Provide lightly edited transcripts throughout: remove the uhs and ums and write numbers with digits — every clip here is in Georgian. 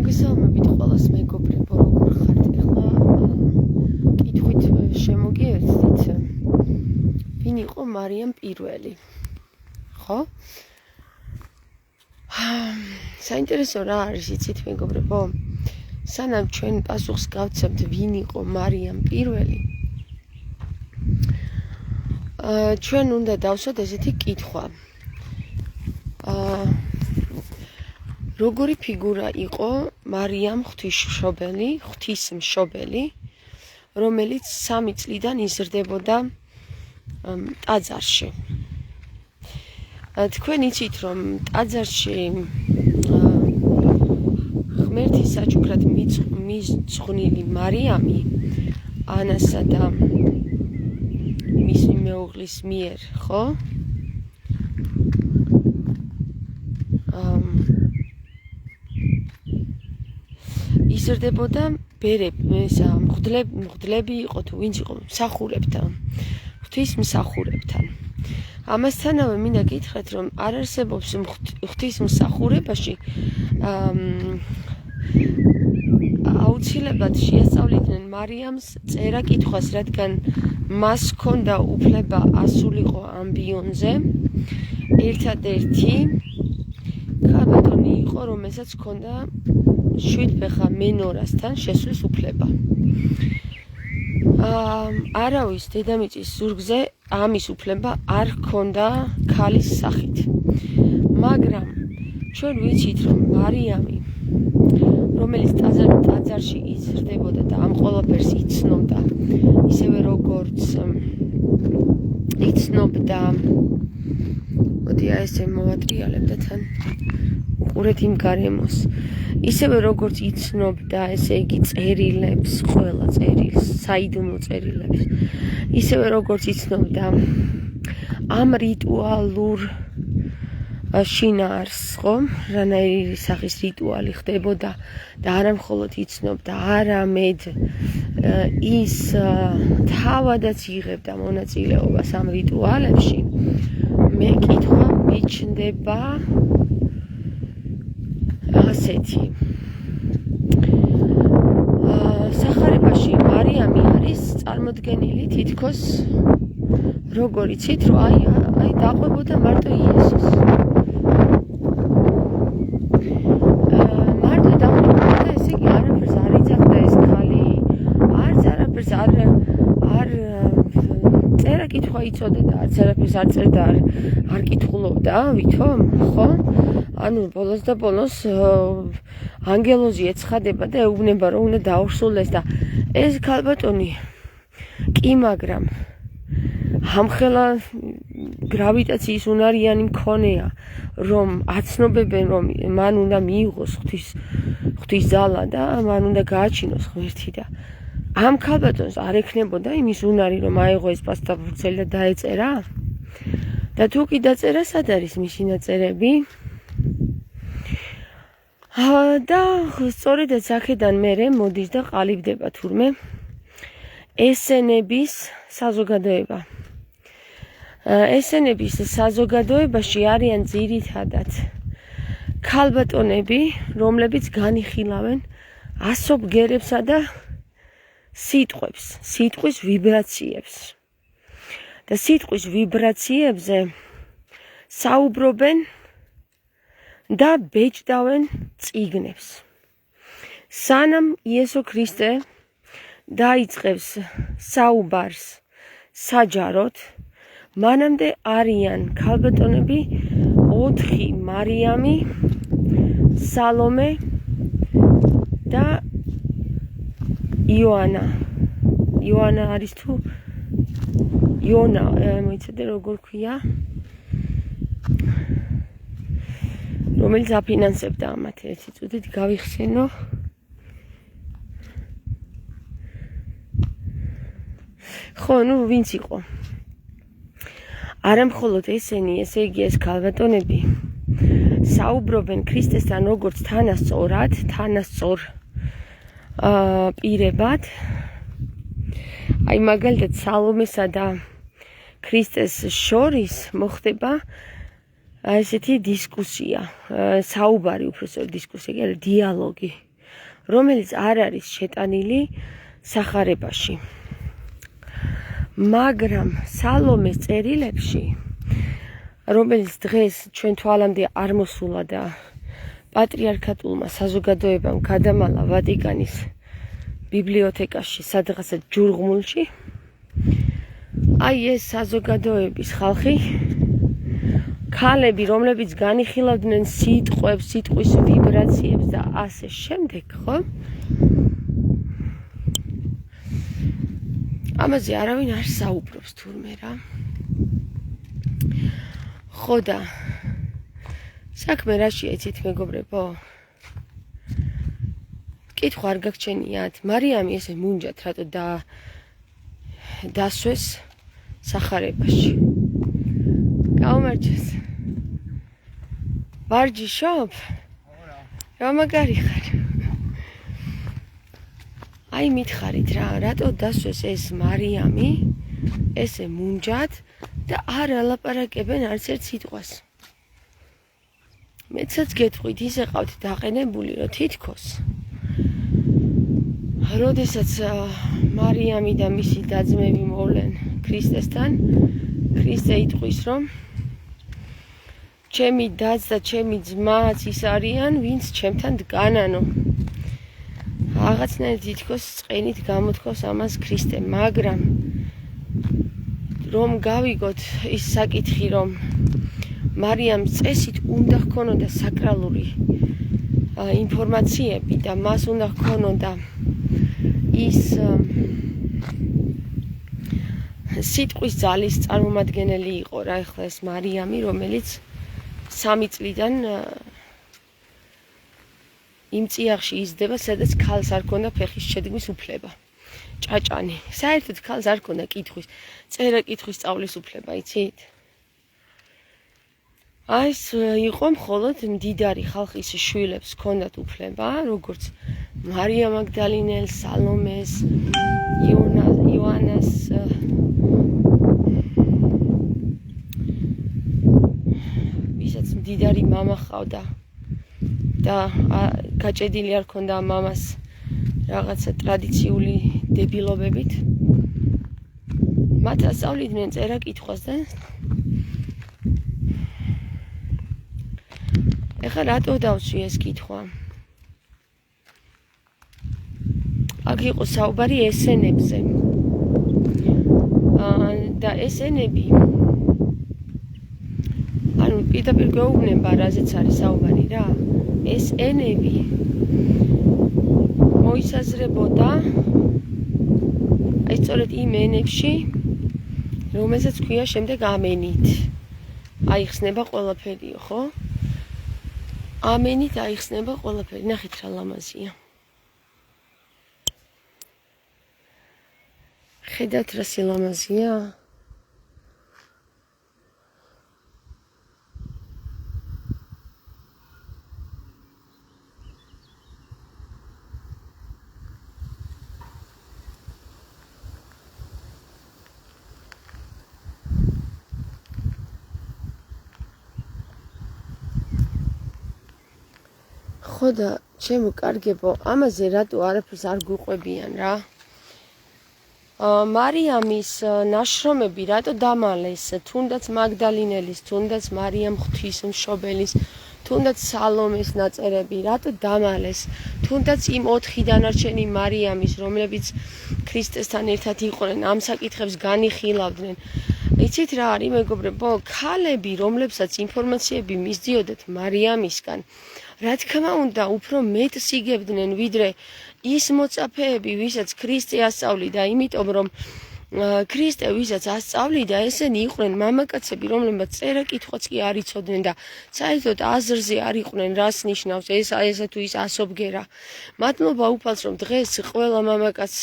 მოგესალმებით ყველას მეგობრებო, როგორ ხართ? ეხლა კითხვით შემოგიერთდით, ვინ იყო მარიამ პირველი? ხო? საინტერესო რა არის იცით მეგობრებო? სანამ ჩვენ პასუხს გავცემთ ვინ იყო მარიამ პირველი, ჩვენ უნდა დავსვათ ესეთი კითხვა. როგორი ფიგურა იყო მარიამ ღვთისმშობელი, რომელიც 3 წლიდან იზრდებოდა ტაძარში. თქვენ იცით, რომ ტაძარში ღმერთის საჩუქრად მიძღვნილი მარიამი ანასა და მისი მეუღლის მიერ, ხო? იზრდებოდა მღვდლები იყო თუ ვინც იყო მსახურებთან, ღვთისმსახურებთან. ამასთანავე მინდა გითხრათ, რომ არ არსებობს ღვთისმსახურებაში აუცილებლად შეასწავლიდნენ მარიამს წერა-კითხვას, რადგან მას ჰქონდა უფლება ასულიყო ამბიონზე. ერთადერთი ქალბატონი იყო, რომელსაც ჰქონდა 7 ფეხა მენორასთან შესვლის უფლება. არავის დედამიწის ზურგზე ამის უფლება არ ჰქონდა ქალის სახით. მაგრამ ჩვენ ვიცით, რომ მარიამი, რომელიც ტაძარში იზრდებოდა და ამ ყველაფერს იცნობდა, ისევე როგორც იცნობდა, მოდი ესე მოვატრიალებ და თან უყურეთ იმ გარემოს. ისევე როგორც იცნობდა, ესე იგი წერილებს, ყველა წერილს, საიდუმლო წერილებს. ისევე როგორც იცნობდა ამ რიტუალურ შინაარსს, ხო? რანაირი სახის რიტუალი ხდებოდა და არა მხოლოდ იცნობდა, არამედ ის თავადაც იღებდა მონაწილეობას ამ რიტუალებში. მე კითხვა მიჩნდება ასეთი. სახარებაში მარიამი არის წარმოდგენილი თითქოს როგორ იცით, რომ აი დაყვებოდა მარტო იესოს. მარტო დაყვებოდა, ესე იგი არაფერს არ იძახდა ეს ქალი, არაფერს არ წერა-კითხვა იცოდა, არც არაფერს არ წერდა, არ კითხულობდა, ვითომ, ხო? ანუ ბოლოს და ბოლოს ანგელოზი ეცხადება და ეუბნება, რომ უნდა დაურსულდეს და ეს ქალბატონი კი, მაგრამ ამხელა გრავიტაციის უნარიანი მქონეა, რომ აცნობებენ, რომ მან უნდა მიიღოს ღვთის ძალა და მან უნდა გააჩინოს ღმერთი და ამ ქალბატონს არ ექნებოდა იმის უნარი, რომ აიღო ეს პასტაბურცელი და დაეწერა? და თუ კი დაწერა, სად არის მისი ნაწერები? და სწორედაც აქედან მერე მოდის და ყალიბდება თურმე ესენების საზოგადოება. ესენების საზოგადოებაში არიან ძირითადად ქალბატონები, რომლებიც განიხილავენ ასობგერებსა და სიტყვის ვიბრაციებს. და სიტყვის ვიბრაციებზე საუბრობენ და ბეჭდავენ წიგნებს. სანამ იესო ქრისტე დაიწყებს საუბარს საჯაროდ, მანამდე არიან ქალბატონები 4 მარიამი, სალომე და იონა არის თუ იონა, მოიცადე როგორ ქვია, რომელიც აფინანსებდა ამათ. ერთი წუთით გავიხსენო. ხო, ვინც იყო? არა მხოლოდ ესენი, ესე იგი ეს ქალბატონები საუბრობენ ქრისტესთან როგორც თანასწორ პირებად. აი მაგალითად სალომესა და ქრისტეს შორის მოხდება ესეთი დისკუსია, საუბარი, უბრალოდ დისკუსია, კი არა, დიალოგი. რომელიც არ არის შეტანილი სახარებაში. მაგრამ სალომეს წერილებში, რომელიც დღეს ჩვენ თვალამდე არ მოსულა და პატრიარქატულმა საზოგადოებამ გადამალა ვატიკანის ბიბლიოთეკაში სადღაცა ჯურღმულში, აი ეს საზოგადოების ხალხი, ქალები, რომლებიც განიხილავდნენ სიტყვებს, სიტყვის ვიბრაციებს და ასე შემდეგ, ხო? ამაზე არავინ არ საუბრობს თურმე რა. ხო და საქმე რაშია იცით მეგობრებო? კითხვა არ გაგჩენიათ, მარიამი ესე მუნჯად რატო დასვეს სახარებაში. გაუმარჯოს. ვარჯიშობ? რა მაგარი ხარ? აი მითხარით რა, რატო დასვეს ეს მარიამი ესე მუნჯად და არ ალაპარაკებენ არც ერთ სიტყვას. მეცაც გეტყვით, ისე ყავთ დაყენებული, რომ თითქოს როდესაც მარიამი და მისი და-ძმები მოვლენ ქრისტესთან, ქრისტე იტყვის, რომ ჩემი და-ძ და ჩემი ძმაც ის არიან, ვინც ჩემთან დგანანო. რაღაცნაირად თითქოს წყენით გამოთქოს ამას ქრისტე, მაგრამ რომ გავიგოთ ის საკითხი, რომ მარიამს წესით უნდა ჰქონოდა საკრალური ინფორმაციები და მას უნდა ჰქონოდა ის სიტყვის ძალის წარმომადგენელი იყო რა, ეხლა ეს მარიამი, რომელიც 3 წლიდან იმ წიაღში იზრდება, სადაც ქალს არ ქონდა ფეხის შედგმის უფლება. ჭაჭანი. საერთოდ ქალს არ ქონდა კითხვის, წერა-კითხვის სწავლის უფლება, იცით? აი ეს იყო მხოლოდ მდიდარი ხალხის შვილებს ქონდათ უფლება, როგორც მარია მაგდალინელს, სალომეს, იოანას, ვისაც მდიდარი მამა ჰყავდა და გაჭედილი არ ქონდა მამას რაღაცა ტრადიციული დებილობებით. მათ ასწავლიდნენ წერა-კითხვას და ეხლა რატო დავსვი ეს კითხვა? აქ იყო საუბარი ესენებზე. და ესენები ანუ პირდაპირ გვეუბნება რაზეც არის საუბარი რა. ეს ენები მოისაზრებოდა აი სწორედ იმ ენებში, რომელსაც ქვია შემდეგ ამენით. აიხსნება ყველაფერიო, ხო? ამენით აიხსნება ყველაფერი. ნახეთ რა ლამაზია. ხედავთ რა სილამაზია? ხო და ჩემო კარგებო, ამაზე რატო არაფერს არ გვიყვებიან რა? მარიამის ნაშრომები რატო დამალეს, თუნდაც მაგდალინელის, თუნდაც მარიამ ღვთისმშობელის, თუნდაც სალომეს ნაწერები რატო დამალეს, თუნდაც იმ 4 დანარჩენი მარიამის, რომლებიც ქრისტესთან ერთად იყვნენ, ამ საკითხებს განიხილავდნენ. იცით რა არის მეგობრებო, ქალები, რომლებსაც ინფორმაციები მისდიოდათ მარიამისგან, რა თქმა უნდა, უფრო მეტს იგებდნენ ვიდრე ის მოწაფეები, ვისაც ქრისტე ასწავლიდა, იმიტომ რომ ქრისტე ვისაც ასწავლიდა, ესენი იყვნენ მამაკაცები, რომლებმაც წერა-კითხვაც კი არ იცოდნენ და საერთოდ აზრზე არ იყვნენ, რას ნიშნავს ესა თუ ის ასობგერა. მადლობა უფალს, რომ დღეს ყველა მამაკაც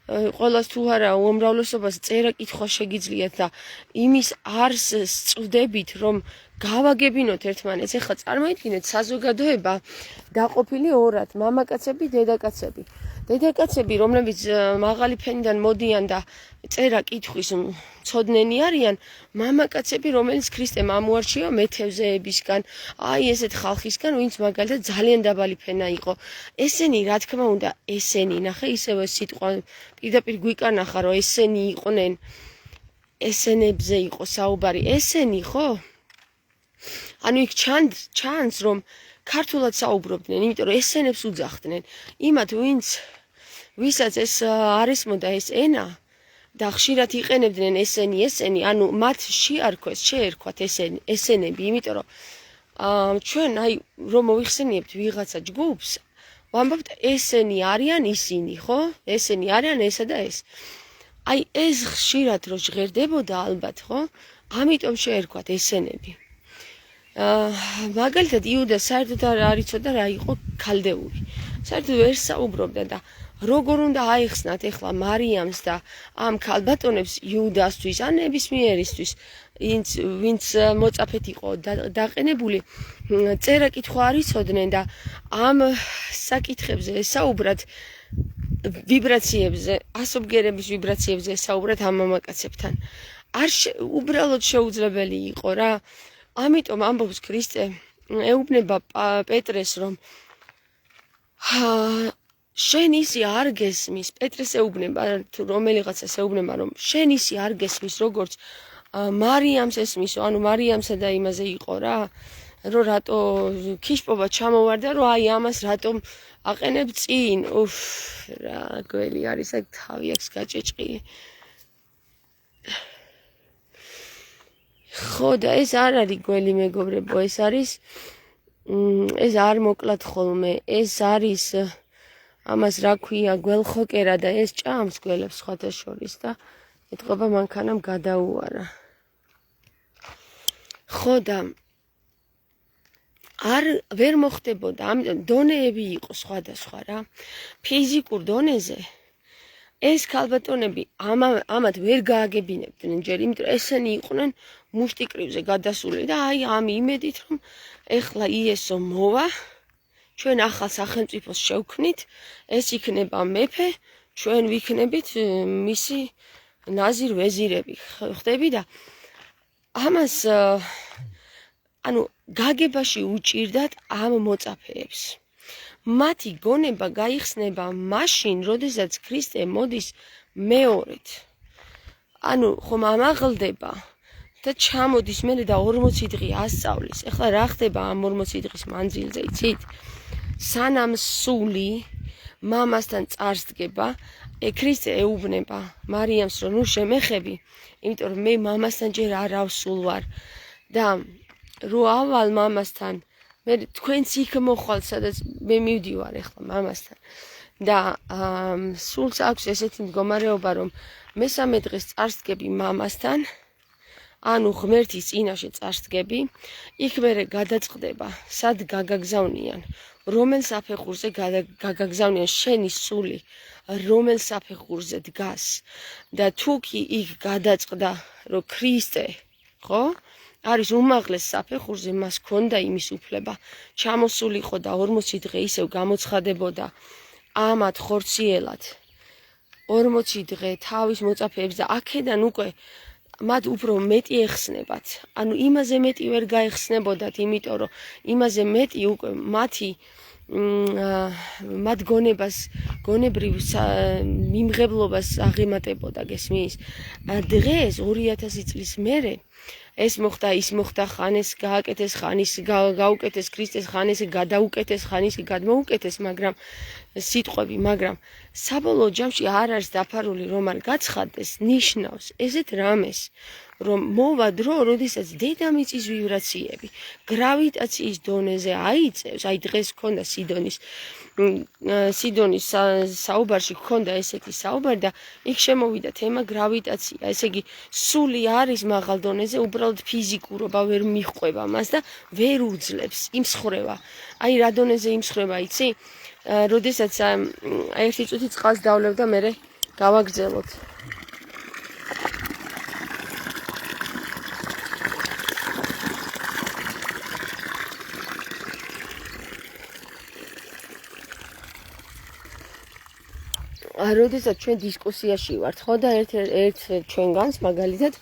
ყველას თუ არა უმრავლესობას წერა-კითხვა შეგიძლიათ და იმის არს სწვდებით, რომ გავაგებინოთ ერთმანეთს. ეხლა წარმოიდგინეთ საზოგადოება დაყოფილი ორად, მამაკაცები, დედაკაცები. დედაკაცები, რომლებიც მაღალი ფენიდან მოდიან და წერა-კითხვის ცოდნენი არიან მამაკაცები, რომელიც ქრისტემ ამოარჩია მეთევზეებისგან, აი ესეთ ხალხისგან, ვინც მაგალითად ძალიან დაბალი ფენა იყო. ესენი, რა თქმა უნდა, ესენი, ნახე, ისევე სიტყვა პირდაპირ გვიკანახა, რომ ესენი იყვნენ, ესენებზე იყო საუბარი, ესენი, ხო? ანუ იქ ჩანს, რომ ქართულად საუბრობდნენ, იმიტომ რომ ესენებს უძახდნენ. იმათ, ვისაც ეს არ ესმოდა ეს ენა და ხშირად იყენებდნენ ესენი, ანუ მათ შეერქვათ ესენები, იმიტომ რომ ჩვენ აი რომ მოიხსენიებთ ვიღაცა ჯგუფს, ვამბობთ ესენი არიან ისინი, ხო? ესენი არიან ესა და ეს. აი ეს ხშირად რო ჟღერდებოდა ალბათ, ხო? ამიტომ შეერქვათ ესენები. მაგალითად იუდა საერთოდ არ იცოდა რა იყო ქალდეული. საერთოდ ვერ საუბრობდა და როგორ უნდა აიხსნათ ეხლა მარიამს და ამ ქალბატონებს იუდასთვის ან ნებისმიერისთვის, ვინც მოწაფეთ იყო დაყენებული, წერა კითხვა არ იცოდნენ და ამ საკითხებზე ესაუბრათ ვიბრაციებზე, ასობგერების ვიბრაციებზე ესაუბრათ ამ მამაკაცებთან. უბრალოდ შეუძლებელი იყო რა. ამიტომ ამბობს ქრისტე, ეუბნება პეტრეს, რომ შენ ისი არ გესმის, პეტრეს ეუბნება, თუ რომელიღაცას ეუბნება, რომ შენ ისი არ გესმის, როგორც მარიამს ესმისო, ანუ მარიამსა და იმაზე იყო რა, რომ რატო ქიშპობა ჩამოვარდა, რომ აი ამას რატომ აყენებ წინ, რა გველი არის აქ თავი აქვს გაჭეჭყილი. ხო და ეს არ არის გველი მეგობრებო, ეს არ მოკლათ ხოლმე, ეს არის ამას რა ქვია გველხოკერა და ეს ჭამს გველებს სხვათა შორის და ეთყობა მანქანამ გადაუარა. ხო და ვერ მოხდებოდა, ამიტომ დონეები იყო სხვადასხვა რა. ფიზიკურ დონეზე ეს ქალბატონები ამათ ვერ გააგებინებდნენ ჯერ, იმიტომ ესენი იყვნენ მუშტიკრივზე გადასული და აი ამ იმედით, რომ ეხლა იესო მოვა, ჩვენ ახალ სახელმწიფოს შევქმნით, ეს იქნება მეფე, ჩვენ ვიქნებით მისი ნაზირ ვეზირები, ხდები და ამას ანუ გაგებაში უჭირდათ ამ მოწაფეებს. მათი გონება გაიხსნება მაშინ, როდესაც ქრისტე მოდის მეორედ. ანუ ხომ ამაღლდება და ჩამოდის მერე და 40 დღე ასწავლის. ეხლა რა ხდება ამ 40 დღის მანძილზე, იცით? სანამ სული მამასთან წარსდგება, ქრისტე ეუბნება მარიამს, რომ ნუ შემეხები, იმიტომ რომ მე მამასთან ჯერ არ ავსულ ვარ და რო ავალ მამასთან, მე თქვენც იქ მოხვალ, სადაც მე მივდივარ ეხლა მამასთან. და სულს აქვს ესეთი მდგომარეობა, რომ მესამე დღეს წარსდგები მამასთან, ანუ ღმერთის წინაშე წარსდგები, იქ მერე გადაწყდება, სად გაგაგზავნიან, რომელ საფეხურზე გაგაგზავნიან შენი სული, რომელ საფეხურზე დგას და თუ კი იქ გადაწყდა, რომ ქრისტე, ხო? არის უმაღლეს საფეხურზე, მას ქონდა იმის უფლება, ჩამოსულიყო და 40 დღე ისევ გამოცხადებოდა ამათ ხორციელად 40 დღე თავის მოწაფეებს და აქედან უკვე მათ უფრო მეტი ეხსნებათ. ანუ იმაზე მეტი ვერ გაეხსნებოდათ, იმიტომ რომ იმაზე მეტი უკვე მათ გონებრივ მიმღებლობას აღემატებოდა, გესმის? დღეს 2000 წლის მერე ეს მოხდა, ის მოხდა, ხან ეს გააკეთეს, ხან ის გაუკეთეს ქრისტეს, ხან ეს გადაუკეთეს, ხან ის გადმოუკეთეს, მაგრამ სიტყვები, მაგრამ საბოლოო ჯამში არ არის დაფარული, რომ არ გაცხადდეს, ნიშნავს ესეთ რამეს, რომ მოვა დრო, როდესაც დედამიწის ვიბრაციები გრავიტაციის დონეზე აიწევს, აი დღეს ქონდა სიდონის საუბარში ქონდა ესეთი საუბარი და იქ შემოვიდა თემა გრავიტაცია, ესე იგი სული არის მაღალ დონეზე, უბრალოდ ფიზიკურობა ვერ მიჰყვება მას და ვერ უძლებს, იმსხრევა. აი რა დონეზე იმსხრევა, იცი? როდესაც ერთი წუთი წყალს დავლევ და მერე გავაგრძელოთ. როდესაც ჩვენ დისკუსიაში ვართ, ხო და ერთ ჩვენგანს მაგალითად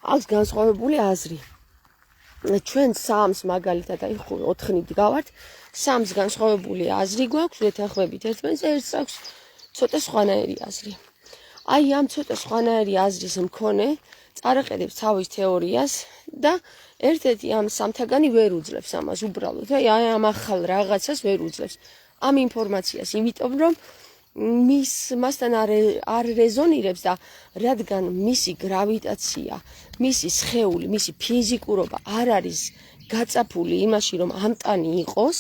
აქვს განსხვავებული აზრი. ჩვენ სამს მაგალითად აი 4-ნით გავართ, სამს განსხვავებული აზრი გვაქვს, ვეთანხმებით ერთმანეთს, ერთს აქვს ცოტა სხვანაირი აზრი. აი ამ ცოტა სხვანაირი აზრის მქონე წარაყენებს თავის თეორიას და ერთ-ერთი ამ სამთაგანი ვერ უძლებს ამას უბრალოდ. აი ამ ახალ რაღაცას ვერ უძლებს. ამ ინფორმაციას, იმიტომ რომ მასთან არ რეზონირებს და რადგან მისი გრავიტაცია, მისი სხეული, მისი ფიზიკურობა არ არის გაწაფული იმაში, რომ ამტანი იყოს,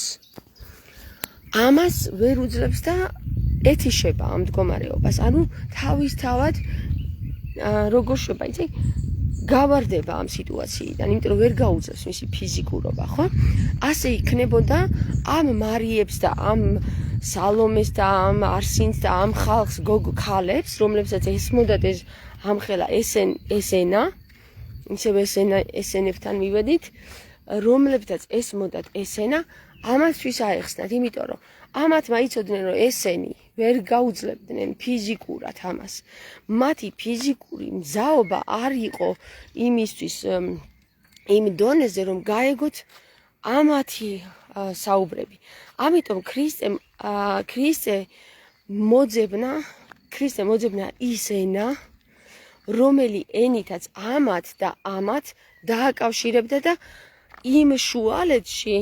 ამას ვერ უძლებს და ეთიშება ამ მდგომარეობას. ანუ თავისთავად როგორ შვება, იცი? გავარდება ამ სიტუაციიდან, იმიტომ რომ ვერ გაუძლებს მისი ფიზიკურობა, ხო? ასე იქნებოდა ამ მარიებს და ამ სალომეს და ამ არსინს და ამ ხალხს ქალებს, რომლებსაც ესმოდათ ეს ამხელა ესენა, ისევ ესენებთან მივედით, რომლებსაც ესმოდათ ესენა, ამასთვის აეხსნათ, იმიტომ რომ ამათმა იცოდნენ, რომ ესენი ვერ გაუძლებდნენ ფიზიკურად ამას. მათი ფიზიკური მზაობა არ იყო იმისთვის იმ დონეზე, რომ გაეგოთ ამათი საუბრები. ამიტომ ქრისტე მოძებნა ის ენა, რომელი ენითაც ამათ და ამათ დააკავშირებდა და იმ შუალედში,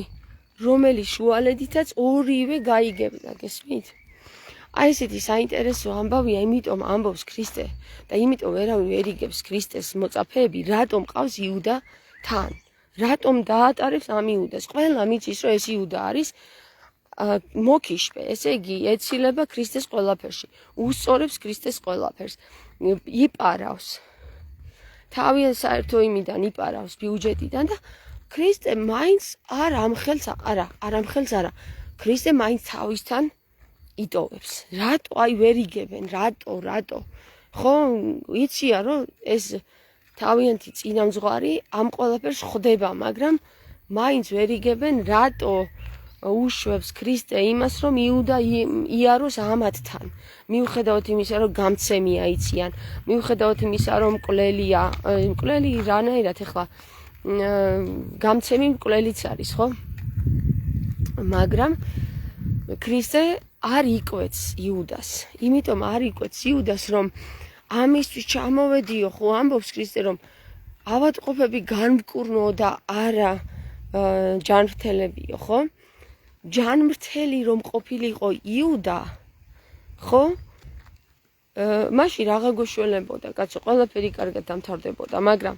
რომელი შუალედითაც ორივე გაიგებდა, გესმით? აი ესეთი საინტერესო ამბავია, იმიტომ ამბობს ქრისტე და იმიტომ ვერავინ ვერ იგებს ქრისტეს მოწაფეები, რატომ ყავს იუდა თან. რატომ დაატარებს ამ იუდას? ყველა მიცის, რომ ეს იუდა არის მოკიშვე, ესე იგი ეცილება ქრისტეს ყველაფერში, უსწორებს ქრისტეს ყველაფერს, იპარავს. თავიანთ საერთო იმიდან იპარავს ბიუჯეტიდან და ქრისტე მაინც არ ამხელს არა. ქრისტე მაინც თავისთან იტოვებს. რატო აი ვერ იგებენ? რატო? ხო, იცია რომ ეს თავიანთი წინამძღვარი ამ ყველაფერს ხვდება, მაგრამ მაინც ვერ იგებენ, რატო უშვებს ქრისტე იმას, რომ იუდა იაროს ამათთან. მიუხედავად იმისა, რომ გამცემია იციან, მიუხედავად იმისა, რომ მკვლელი რანაირად ეხლა გამცემი მკვლელიც არის, ხო? მაგრამ ქრისტე არ იკვეთს იუდას. იმიტომ არ იკვეთს იუდას, რომ ამისთვის ჩამოვედიო, ხო, ამბობს ქრისტე, რომ ავადმყოფები განმკურნო და არა ჯანმრთელებიო, ხო? ჯანმრთელი რომ ყოფილიყო იუდა, ხო? მაშინ რაღა გოშველებოდა, კაცო, ყველაფერი კარგად დამთავრდებოდა, მაგრამ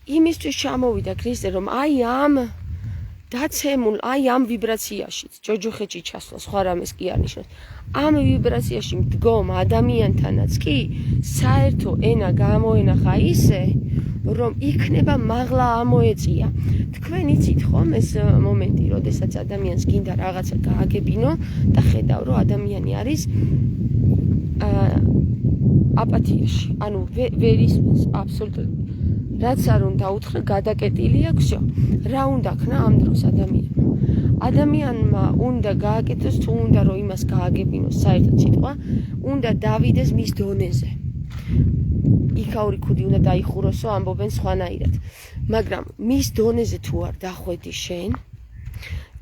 იმისთვის ჩამოვიდა ქრისტე, რომ აი ამ დაცემულ, აი ამ ვიბრაციაშიც, ჯოჯოხეთში ჩასვლა, სხვა რამეს კი არ ნიშნავს. ამ ვიბრაციაში მდგომ ადამიანთანაც კი საერთო ენა გამოენახა ისე, რომ იქნება მაღლა ამოეწია. თქვენ იცით ხომ ეს მომენტი, როდესაც ადამიანს გინდა რაღაცა გააგებინო და ხედავ, რომ ადამიანი არის აპათიაში. ანუ ვერ ისმის აბსოლუტურად. რაც არ უნდა უთხრა, გადაკეტილი აქვს, რა უნდა ქნა ამ დროს ადამიანმა. ადამიანმა უნდა გააკეთოს, თუ უნდა რომ იმას გააგებინოს, საერთოდ სიტყვა, უნდა დავიდეს მის დონეზე. იქაური ქუდი უნდა დაიხუროსო, ამბობენ სხვანაირად. მაგრამ მის დონეზე თუ არ დახვედი შენ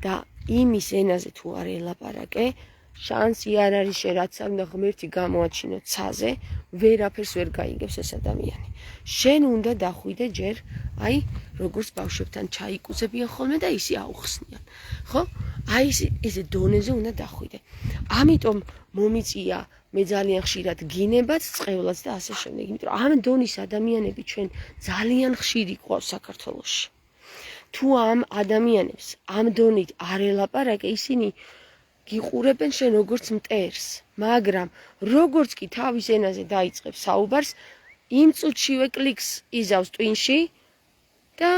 და იმის ენაზე თუ არ ელაპარაკე, შანსი არ არის შენ რაც არ უნდა ღმერთი გამოაჩინო ცაზე, ვერაფერს ვერ გაიგებს ეს ადამიანი. შენ უნდა დახვიდე ჯერ, აი, როგორც ბავშვებთან ჩაიკუცებიან ხოლმე და ისე აუხსნიან. ხო? აი ესე დონეზე უნდა დახვიდე. ამიტომ მომიწია მე ძალიან ხშირად გინებაც, წყევლაც და ასე შემდეგ. იმიტომ რომ ამ დონის ადამიანები ჩვენ ძალიან ხშირი გვყავს საქართველოში. თუ ამ ადამიანებს ამ დონით არ ელაპარაკე, ისინი გიყურებენ შენ როგორც მტერს, მაგრამ როგორც კი თავის ენაზე დაიწყებს საუბარს, იმ წუთშივე კლიქს იზავს ტვინში და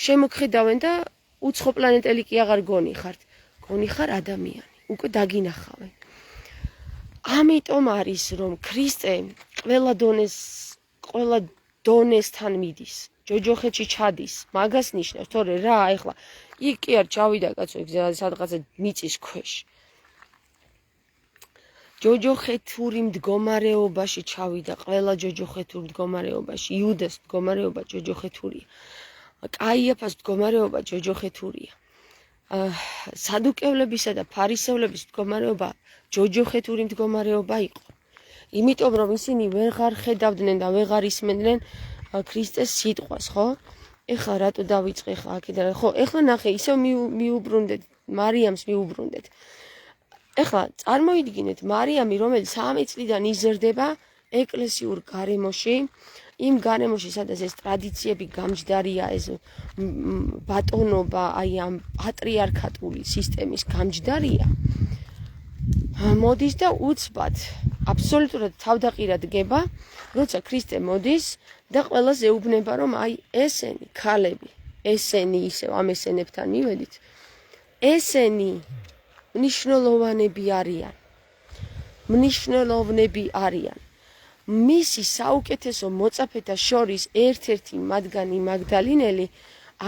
შემოგხედავენ და უცხო პლანეტელი კი აღარ გონიხართ. გონიხარ ადამიანი, უკვე დაგინახავენ. ამიტომ არის რომ ქრისტე ყველა დონესთან მიდის, ჯოჯოხეთში ჩადის, მაგას ნიშნავს, თორე რა, ეხლა იქ კი არ ჩავიდა კაცო, სადღაცა მიწის ქვეშ. ჯოჯოხეთური მდგომარეობაში ჩავიდა, ყველა ჯოჯოხეთურ მდგომარეობაში, იუდას მდგომარეობა ჯოჯოხეთურია. კაიაფას მდგომარეობა ჯოჯოხეთურია. სადუკევლებისა და ფარისევლების მდგომარეობა ჯოჯოხეთური მდგომარეობა იყო. იმიტომ რომ ისინი ვეღარ ხედავდნენ და ვეღარ ისმენდნენ ქრისტეს სიტყვას, ხო? ეხლა რატო დავიწყე ხა აქედან? ხო, ეხლა ნახე, ისევ მიუბრუნდეთ, მარიამს მიუბრუნდეთ. ეხლა წარმოიდგინეთ, მარიამი, რომელიც 3 წლიდან იზრდება ეკლესიურ გარემოში, იმ გარემოში, სადაც ეს ტრადიციები გამჯდარია, ეს ბატონობა, აი ამ პატრიარქატული სისტემის გამჯდარია. მოდის და უცბად, აბსოლუტურად თავდაყირად გება, როცა ქრისტე მოდის და ყველას ეუბნება, რომ აი ესენი ქალები, ესენი ისევ ამ ესენებთან მივედით, ესენი მნიშვნელოვნები არიან. მისი საუკეთესო მოწაფეთა შორის ერთ-ერთი მათგანი მაგდალინელი,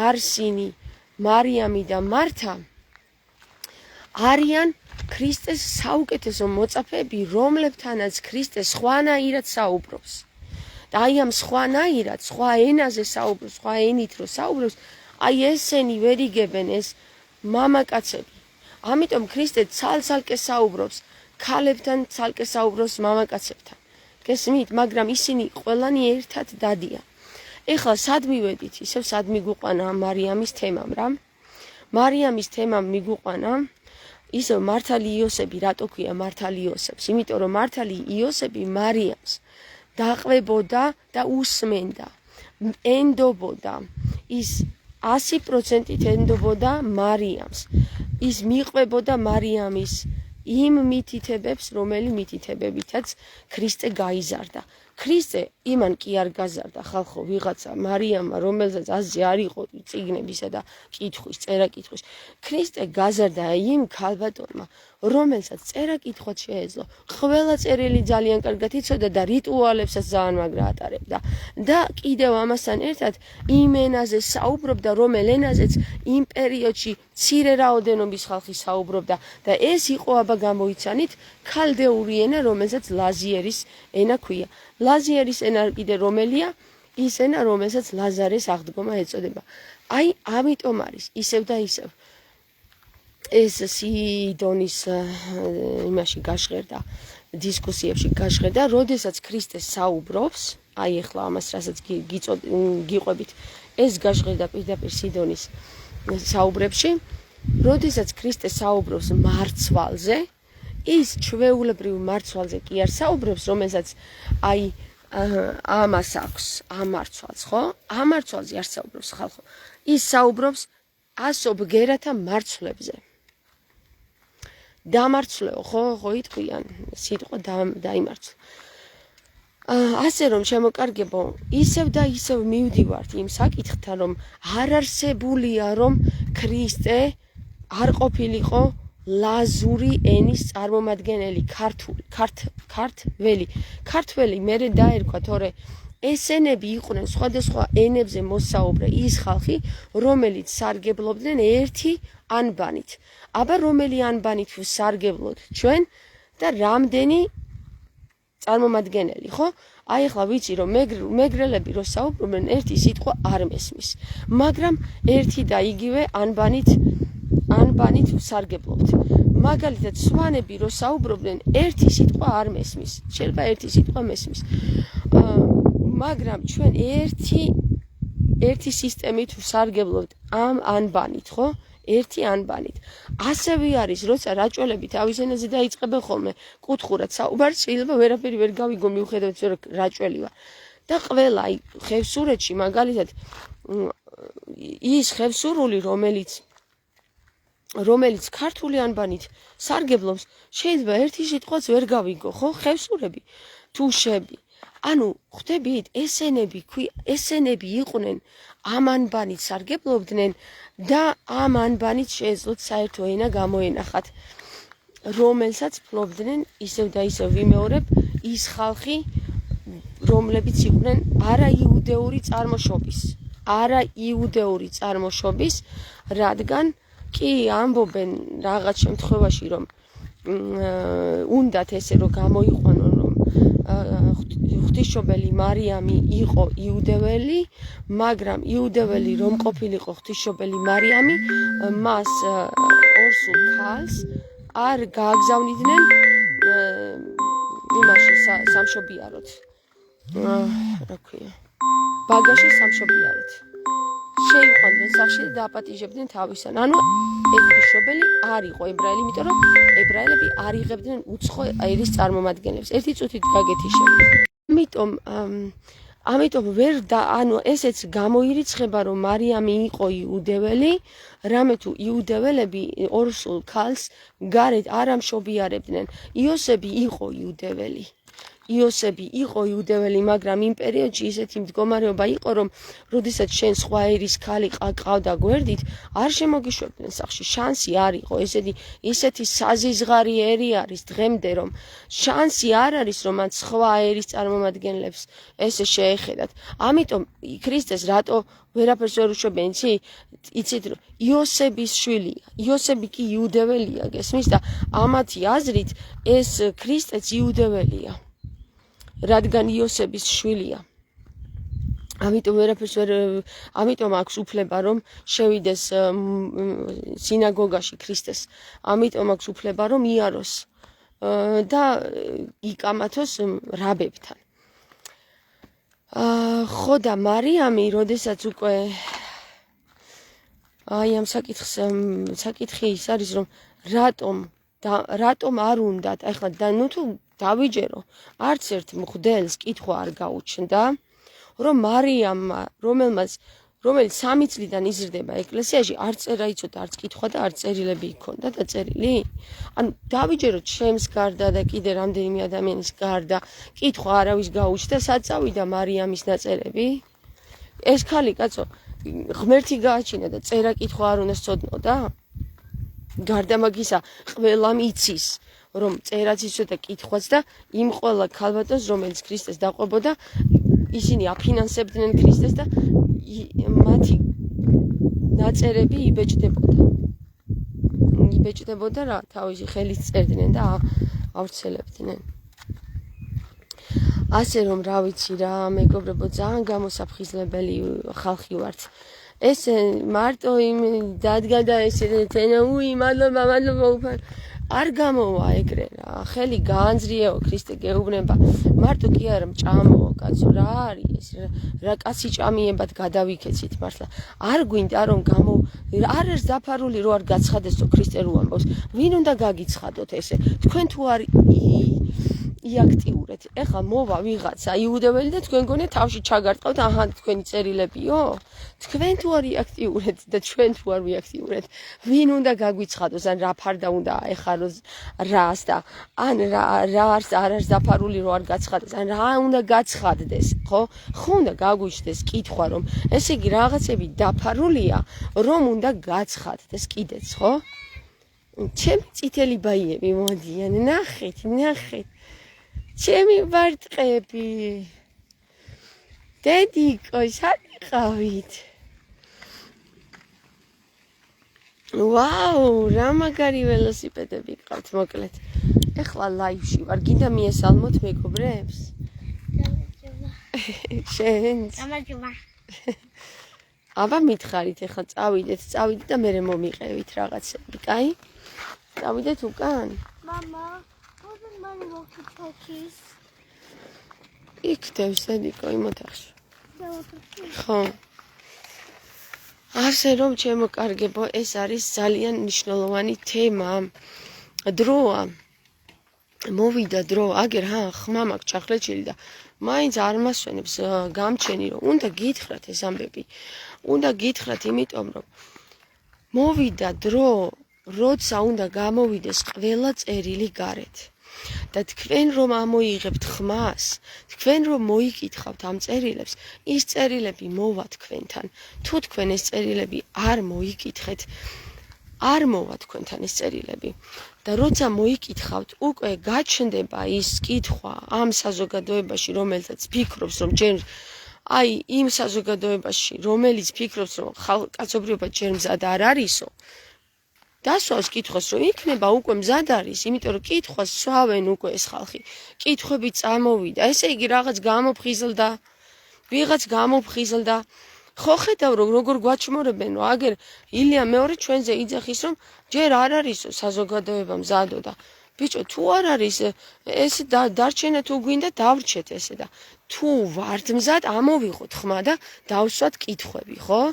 არსინი, მარიამი და მართა არიან ქრისტეს საუკეთესო მოწაფეები, რომლებთანაც ქრისტე სხვანაირად საუბრობს. და აი ამ სხვანაირად, სხვა ენაზე საუბრობს, სხვა ენით რო საუბრობს, აი ესენი ვერ იგებენ ეს მამაკაცები. ამიტომ ქრისტე ცალ-ცალკე საუბრობს, ქალებთან ცალკე საუბრობს მამაკაცებთან. გესმით, მაგრამ ისინი ყველანი ერთად დადიან. ეხლა სად მივედით? ისევ სად მიგვიყვანა მარიამის თემამ რა? მარიამის თემამ მიგვიყვანა ისევ მართალი იოსები, რატო ქვია მართალი იოსებს? იმიტომ რომ მართალი იოსები მარიამს დაყვებოდა და უსმენდა, ენდობოდა, ის 100%-ით ენდობოდა მარიამს. ის მიყვებოდა მარიამის იმ მითითებებს, რომელი მითითებებითაც ქრისტე გაიზარდა. ქრისტე იმან კი არ გაზარდა ხალხო ვიღაცა მარიამმა, რომელსაც აზრი არ იყო წიგნებისა და კითხვის, წერა-კითხვის. ქრისტე გაზარდა იმ ქალბატონმა, რომელსაც წერა-კითხვაც შეეძლო. ყველა წერილი ძალიან კარგად იცოდა და რიტუალებსაც ძალიან მაგრა ატარებდა. და კიდევ ამასთან ერთად იმ ენაზე საუბრობდა, რომელ ენაზეც იმ პერიოდში მცირე რაოდენობის ხალხი საუბრობდა და ეს იყო აბა გამოიცანით ქალდეური ენა, რომელსაც ლაზიერის ენა ქვია. ლაზიერის ენა კიდე რომელია? ის ენა, რომელსაც ლაზარეს აღდგომა ეწოდება. აი, ამიტომ არის ისევ და ისევ ეს სიდონის იმაში გაჟღერდა, დისკუსიებში გაჟღერდა, როდესაც ქრისტე საუბრობს, აი ახლა ამას რასაც გიყვებით, ეს გაჟღერდა პირდაპირ სიდონის საუბრებში, როდესაც ქრისტე საუბრობს მარცვალზე, ის ჩვეულებრივ მარცვალზე კი არ საუბრობს, რომელსაც აი ამას აქვს, ამ მარცვალს, ხო? ამ მარცვალზე არ საუბრობს ხალხო. ის საუბრობს ასო ბგერათა მარცვლებზე. დამარცვლეო, ხო იტყვიან, სიტყვა დაიმარცვლა. ასე რომ შემოკარგებო, ისევ და ისევ მივდივართ იმ საკითხთან, რომ არ არსებულია, რომ ქრისტე არ ყოფილიყო ლაზური ენის წარმომადგენელი, ქართველი მერე დაერქვა, თორე ესენები იყვნენ სხვადასხვა ენებზე მოსაუბრე ის ხალხი, რომელიც სარგებლობდნენ ერთი ანბანით. აბა რომელი ანბანით ვსარგებლოთ ჩვენ და რამდენი წარმომადგენელი, ხო? აი ახლა ვიცი რომ მეგრელები რო საუბრობენ, ერთი სიტყვა არ მესმის, მაგრამ ერთი და იგივე ანბანით ვსარგებლობთ. მაგალითად, სვანები რო საუბრობდნენ, ერთი სიტყვა არ მესმის, შეიძლება ერთი სიტყვა მესმის. მაგრამ ჩვენ ერთი სისტემით ვსარგებლობთ ამ ანბანით, ხო? ერთი ანბანით. ასევე არის, როცა რაჭველები თავის ენაზე დაიწყებენ ხოლმე კუთხურად საუბარს, შეიძლება ვერაფერი ვერ გავიგო მიუხედავად რომ რაჭველი ვარ. და ყველა აი ხევსურეთში მაგალითად ის ხევსურული, რომელიც ქართული ანბანით სარგებლობს, შეიძლება ერთი სიტყვაც ვერ გავიგო, ხო? ხევსურები, თუშები. ანუ ხვდებით, ესენები იყვნენ ამ ანბანით სარგებლობდნენ და ამ ანბანით შეეძლოთ საერთო ენა გამოენახათ, რომელსაც ფლობდნენ ისევ და ისევ ვიმეორებ ის ხალხი, რომლებიც იყვნენ არაიუდეური წარმოშობის, რადგან კი ამბობენ რაღაც შემთხვევაში, რომ უნდათ ესე რომ გამოიყვანონ რომ ღვთისმშობელი მარიამი იყო იუდეველი, მაგრამ იუდეველი რომ ყოფილიყო ღვთისმშობელი მარიამი, მას ორსულ ქალს არ გააგზავნიდნენ იმაში სამშობიაროთ. რა ქვია? ბაგაში სამშობიაროთ. შეიყვანდნენ სახში და დააპატიჟებდნენ თავისან. ანუ ღვთისმშობელი არ იყო ებრაელი, იმიტომ რომ ებრაელები არ იღებდნენ უცხო ერის წარმომადგენლებს. ერთი წუთით გაგეთიშებით. ამიტომ ვერ ანუ ესეც გამოირიცხება რომ მარიამი იყო იუდეველი, რამე თუ იუდეველები ორსულ ქალს გარეთ არ ამშობიარებდნენ. იოსები იყო იუდეველი. იოსები იყო იუდეველი, მაგრამ იმ პერიოდში ისეთი მდგომარეობა იყო, რომ როდესაც შენ სხვა ერის ქალი ყავდა გვერდით, არ შემოგიშვებდნენ სახში. შანსი არ იყო. ისეთი საზიზღარი ერი არის დღემდე, რომ შანსი არ არის, რომ მან სხვა ერის წარმომადგენლებს ესე შეეხედათ. ამიტომ ქრისტეს რატო ვერაფერს ვერ უშვებენ, იცით რომ იოსების შვილია. იოსები კი იუდეველია, გესმის და ამათი აზრით ეს ქრისტეც იუდეველია. რადგან იოსების შვილია. ამიტომ აქვს უფლება რომ შევიდეს სინაგოგაში ქრისტეს. ამიტომ აქვს უფლება რომ იაროს და იკამათოს რაბებთან. ხო და მარიამი, როდესაც უკვე ამ საკითხი ის არის რომ რატომ არ უნდათ ახლა თუ დავიჯერო, არც ერთ მღვდელს კითხვა არ გაუჩნდა, რომ მარიამმა, რომელიც 3 წლიდან იზრდება ეკლესიაში, არ წერა იცოდა, არც კითხვა და არც წერილები იქონდა დაწერილი. ანუ დავიჯეროთ ჩემს გარდა და კიდე რამდენიმე ადამიანის გარდა, კითხვა არავის გაუჩნდა, სად წავიდა მარიამის ნაწერები? ეს ქალი კაცო, ღმერთი გააჩინა და წერა კითხვა არ უნდა სწოდნოდა? გარდა მაგისა, ყველამ იცის, რომ წერაც იცოდა კითხვაც და იმ ყველა ქალბატონს, რომელიც ქრისტეს დაყვებოდა, ისინი აფინანსებდნენ ქრისტეს და მათი ნაწერები იბეჭდებოდა რა, თავისი ხელით წერდნენ და ავრცელებდნენ. ასე რომ რა ვიცი რა, მეგობრებო, ძალიან გამოსაფხიზლებელი ხალხი ვართ. ეს მარტო იმ დადგა და ესე მადლობა არ გამოვა ეგრე რა, ხელი გაანძრიეო, ქრისტე გეუბნება, მარტო კი არა მჭამოო კაცო, რა არის ეს, რა კაცი ჭამიებად გადავიქეცით მართლა, არ გვინდა რომ არ არის დაფარული რო არ გაცხადესო ქრისტე რო ამბობს, ვინ უნდა გაგიცხადოთ ესე, თქვენ თუ არ იაქტიურეთ, ეხლა მოვა ვიღაცა იუდეველი და თქვენ გონიათ თავში ჩაგარტყავთ, აჰა თქვენი წერილებიო, თქვენ თუ არ იაქტიურეთ და ჩვენ თუ არ ვიაქტიურეთ, ვინ უნდა გაგვიცხადოს, ან რა ფარდა უნდა აეხაროს რას და ან რა არ არის დაფარული რო არ გაცხადდეს, ან რა უნდა გაცხადდეს, ხო უნდა გაგვიჩნდეს კითხვა რომ ესე იგი რაღაცები დაფარულია, რომ უნდა გაცხადდეს კიდეც, ხო? ჩემი წითელი ბაიები მოდიან, ნახეთ. ჩემი ბარტყები. დედიკო, სად იყავით? ვაუ, რა მაგარი ველოსიპედები გყავთ, მოკლედ. ეხლა ლაივში ვარ, გინდა მიესალმოთ მეგობრებს? შენს? გამარჯობა. აბა მითხარით, ეხლა წავიდეთ და მერე მომიყევით რაღაცები, კაი? წავიდეთ უკან? მამა, იქ დევს დედიკო იმ ოთახში. ხო. ასე რომ ჩემო კარგებო, ეს არის ძალიან მნიშვნელოვანი თემა. დროა. მოვიდა დრო, აგერ ხმა მაქვს ჩახლეჩილი და მაინც არ მასვენებს გამჩენი რომ უნდა გითხრათ ეს ამბები. უნდა გითხრათ, იმიტომ რომ მოვიდა დრო, როცა უნდა გამოვიდეს ყველა წერილი გარეთ. და თქვენ რომ ამოიღებთ ხმას, თქვენ რომ მოიკითხავთ ამ წერილებს, ის წერილები მოვა თქვენთან. თუ თქვენ ეს წერილები არ მოიკითხეთ, არ მოვა თქვენთან ეს წერილები. და როცა მოიკითხავთ, უკვე გაჩნდება ის კითხვა ამ საზოგადოებაში, რომელსაც ფიქრობს, რომ ჯერ იმ საზოგადოებაში, რომელიც ფიქრობს, რომ კაცობრიობა ჯერ მზად არ არისო, დასვავს კითხვას, რომ იქნება უკვე მზად არის, იმიტომ რომ კითხვას სვავენ უკვე ეს ხალხი. კითხვები წამოვიდა. ესე იგი რაღაც გამოფხიზლდა, ვიღაც გამოფხიზლდა. ხო ხედავ რომ როგორ გვაჩმორებენ, რომ აგერ ილია მეორე ჩვენზე იძახის, რომ ჯერ არ არის საზოგადოება მზადო და ბიჭო, თუ არ არის ეს დარჩენა თუ გვინდა დავრჩეთ ესე და თუ ვართ მზად, ამოვიღოთ ხმა და დავსვათ კითხვები, ხო?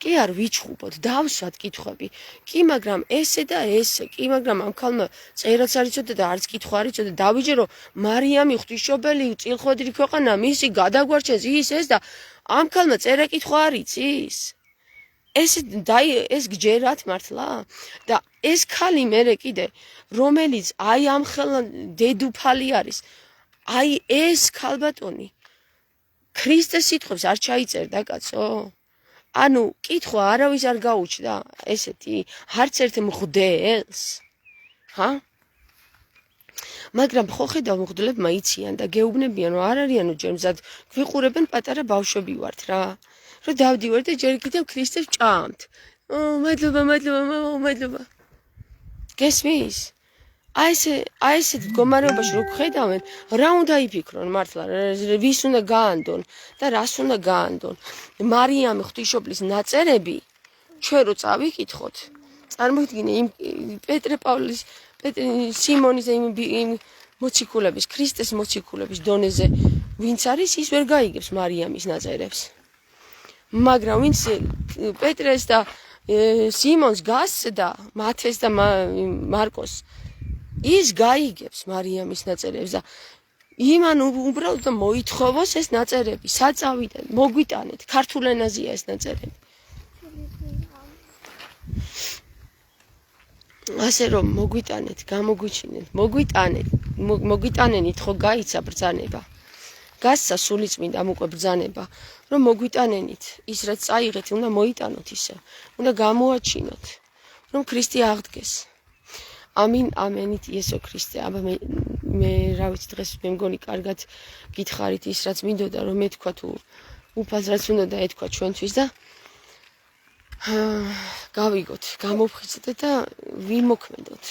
კი არ ვიჩხუბოთ, დავსვათ კითხვები. კი, მაგრამ ესე და ესე, კი, მაგრამ ამ ქალმა წერაც არ იცოდა და არც კითხვა არ იცოდა, დავიჯერო მარიამი ღვთისმშობელი წილხვედრი ქვეყანა, მისი გადაგვარჩენს ის ეს და ამ ქალმა წერა კითხვა არ იცის. ეს გჯერათ მართლა და ეს ქალი მერე კიდე რომელიც აი ამ ხელა დედუფალი არის აი ეს ქალბატონი ქრისტეს სიტყვებს არ ჩაიწერდა კაცო ანუ კითხვა არავის არ გაუჩნდა ესეთი არც ერთ მღვდელს ჰა მაგრამ ხო ხედავ მღვდლებმა იციან და გეუბნებიან რომ არ არიანო ჯერ მზად გვიყურებენ პატარა ბავშვები ვართ რა რომ დავდივარ და ჯერ კიდევ ქრისტეს ჭამთ. მადლობა. გესმის? აი ესე მდგომარეობაში რო ხედავენ, რა უნდა იფიქრონ მართლა, ვის უნდა გაანდონ და რას უნდა გაანდონ. მარიამი ღვთისმშობლის ნაწერები ჩვენ რო წავიკითხოთ, წარმოიდგინე იმ პეტრე პავლეს, სიმონის და იმ მოციქულების, ქრისტეს მოციქულების დონეზე, ვინც არის, ის ვერ გაიგებს მარიამის ნაწერებს. მაგრამ ვინც პეტრეს და სიმონს გასცდა, მათეს და მარკოს ის გაიგებს მარიამის ნაწერებს და იმან უბრალოდ მოითხოვოს ეს ნაწერები, საწავიდან მოგვიტანეთ, ქართულ ენაზეა ეს ნაწერები. ასე რომ მოგვიტანეთ, გამოგვიჩინეთ, მოგვიტანენით ხო გაიცა ბრძანება. გასცა სულიწმინდამ უკვე ბრძანება, რომ მოგვიტანენით, ის რაც წაიღეთ, უნდა მოიტანოთ ისე, უნდა გამოაჩინოთ, რომ ქრისტე აღდგეს. ამინ, ამენით იესო ქრისტე. აბა მე რა ვიცი დღეს მე მგონი კარგად გითხარით ის რაც მინდოდა რომ ეთქვა თუ უფალს რაც უნდა ეთქვა ჩვენთვის და გავიგოთ, გამოვხიზდეთ და ვიმოქმედოთ.